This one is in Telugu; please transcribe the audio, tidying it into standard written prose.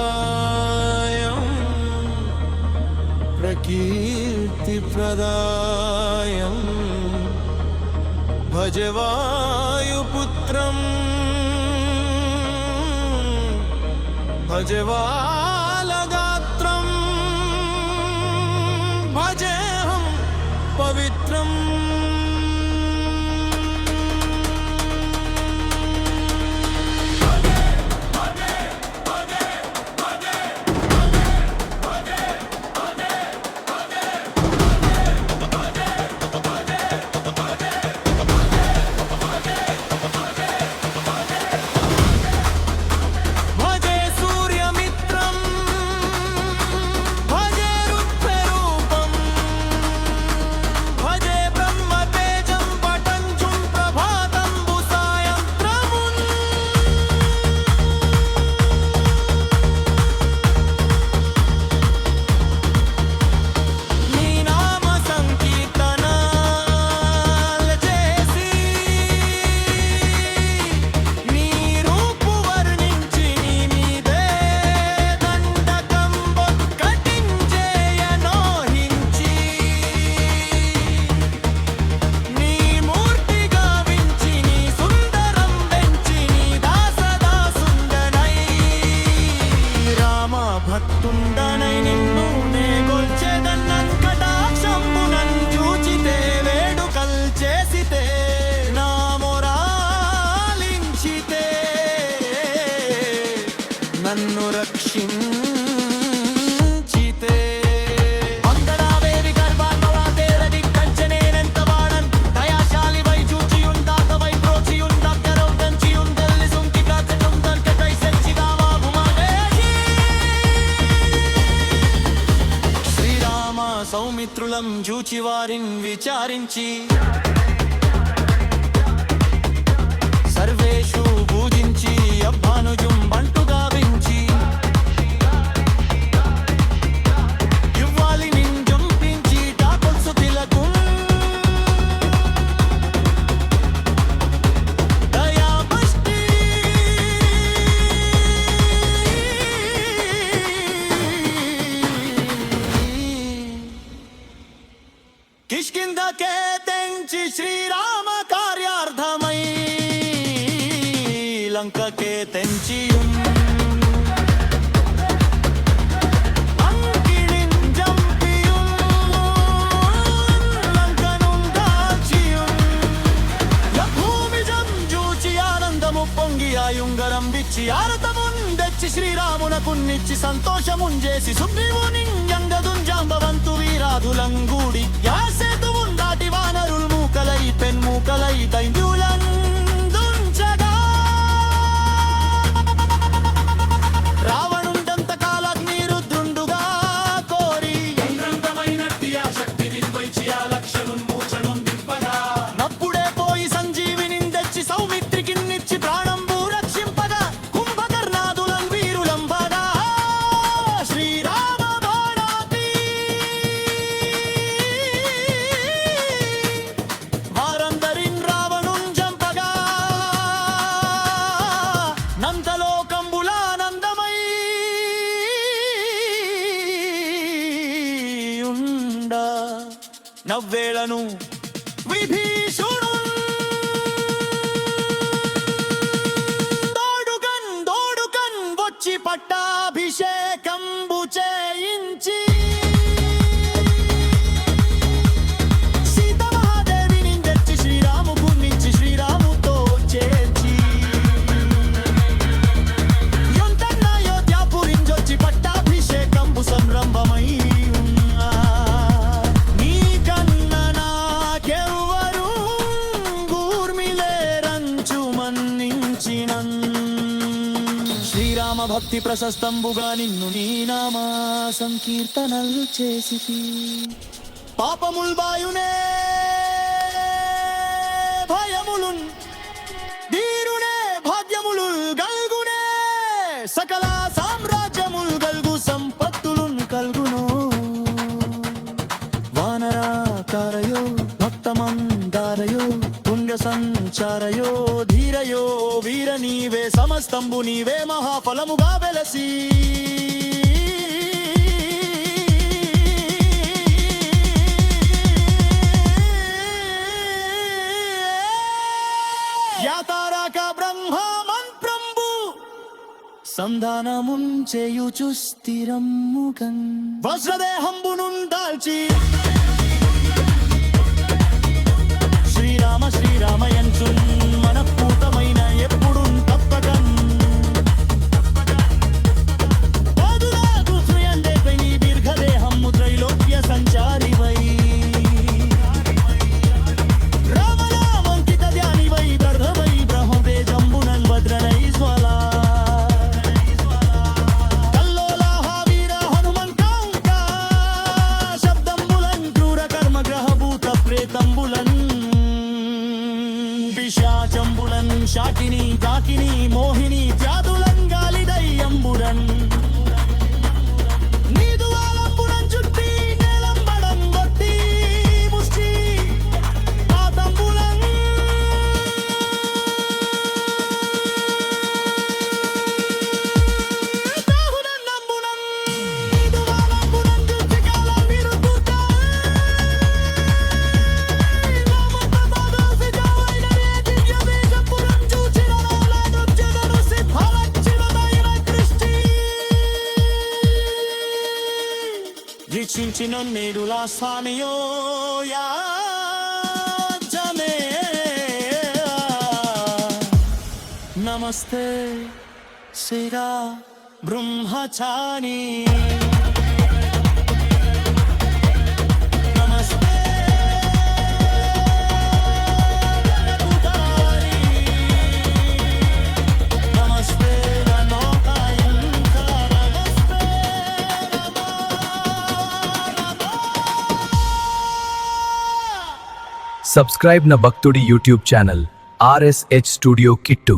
दिव्यकायं प्रकीर्तिप्रदायं भजे वायुपुत्रं भजे वालगात्रं भजेऽहं पवित्रम्। నన్ను రక్షించితే మంగళావేవి గర్భాంగవా తేరది కంచనేనెంత వాడన్ దయాశాలి వై చూచియుందాక వై ప్రోచియుందక్కరౌ దంచియుందల్లి సుంకి కాకటం దర్కటై సెచ్చిదావా భుమాదేశి శ్రీరామ సౌమిత్రులం చూచి వారిన్ విచారించి సర్వేషు పూజించి అభానుజుం బంటు గావించి ఇవ్వాలి నింజంపించి టాకొల్సు తిలకు దయాబష్టి కిష్కింధకే తెంచి శ్రీరామ కార్యార్థమై లంకకే తెంచియుం అంకిణిం జంపియుం లంకనుం దాల్చియుం భూమిజం జూచి ఆనందము పొంగి ఆయుంగరం విచ్చి ఆరతముందెచ్చి శ్రీరామునకున్నిచ్చి సంతోషముంజేసి సుగ్రీవుని యంగదుంజాంబవంతు వీరాధులంగూడి యాసేతువున్ దాటి వానరుల్ మూకలై పెన్మూకలై దైంద్యులం నవ్వేళను విభీషణు దోడుకన్ వచ్చి పట్టాభిషేకంబు చేయించి సీతమహాదేవిని తెచ్చి శ్రీరాముకున్నిచ్చి శ్రీరాముతో చేర్చి యొంతన్న అయోధ్యాపురించొచ్చి పట్టాభిషేకంబు సంరంభమై శ్రీరామ భక్తి ప్రశస్తంబుగా నిన్ను నీ నామా సంకీర్తనలు చేసితి పాపముల్ బాయునే భయములున్ ధీరునే భాగ్యములు గల్గునే సకల సామ్రాజ్యముల్ గల్గు సంపత్తులున్ కల్గునో వానరాకారయో భక్తమందారయో పుణ్య సంచారయో ధీరయో వీర నీవే సమస్తంబు నీవే మహాఫలముగా వెలసి యాతారాక బ్రహ్మమన్ ప్రంబు సంధానమున్ చేయుచు స్థిరముగన్ వజ్రదేహంబునుందాల్చి శ్రీరామ శ్రీరామయంచున్ మనఃపూతమైన ఎప్పుడు తప్పకన్ పాదురాకు శ్రీయందేపై నీ దీర్ఘదేహము త్రైలోక్య సంచారివై రామనామంకిత ధ్యానివై గర్ధవై బ్రహ్మతేజంబునన్ వజ్రనై జ్వాలా కల్లోలాహ వీర హనుమంతాంక శబ్దంబులన్ క్రూర కర్మ గ్రహభూత ప్రేతంబులన్ పిశాచంబులన్ శాకిని కాకిని మోహిని త్యాదులన్ గాలి దయ్యంబురన్ నీదువాలంబురన్ చుట్టి నేలంబడం వట్టి ముష్టి పాతంబులన్ దాహునన్ నంబునన్ నీదువాలంబురన్ చుట్టి కాలం విరుతుట నామంత దాదాసి జావైన దివ్య వేషంబురన్ చూచిన నాలానొచ్చెదను సిద్ధాలచ్చినదైన దృష్టి వీక్షించిన నేడులా స్వామియో యాజమే నమస్తే శ్రీరా బ్రహ్మచారి నమస్తే ఉదారి నమస్తే నమోకాయంక నమస్తే నమో సబ్స్క్రైబ్ నా భక్తుడి YouTube channel RSH studio kit.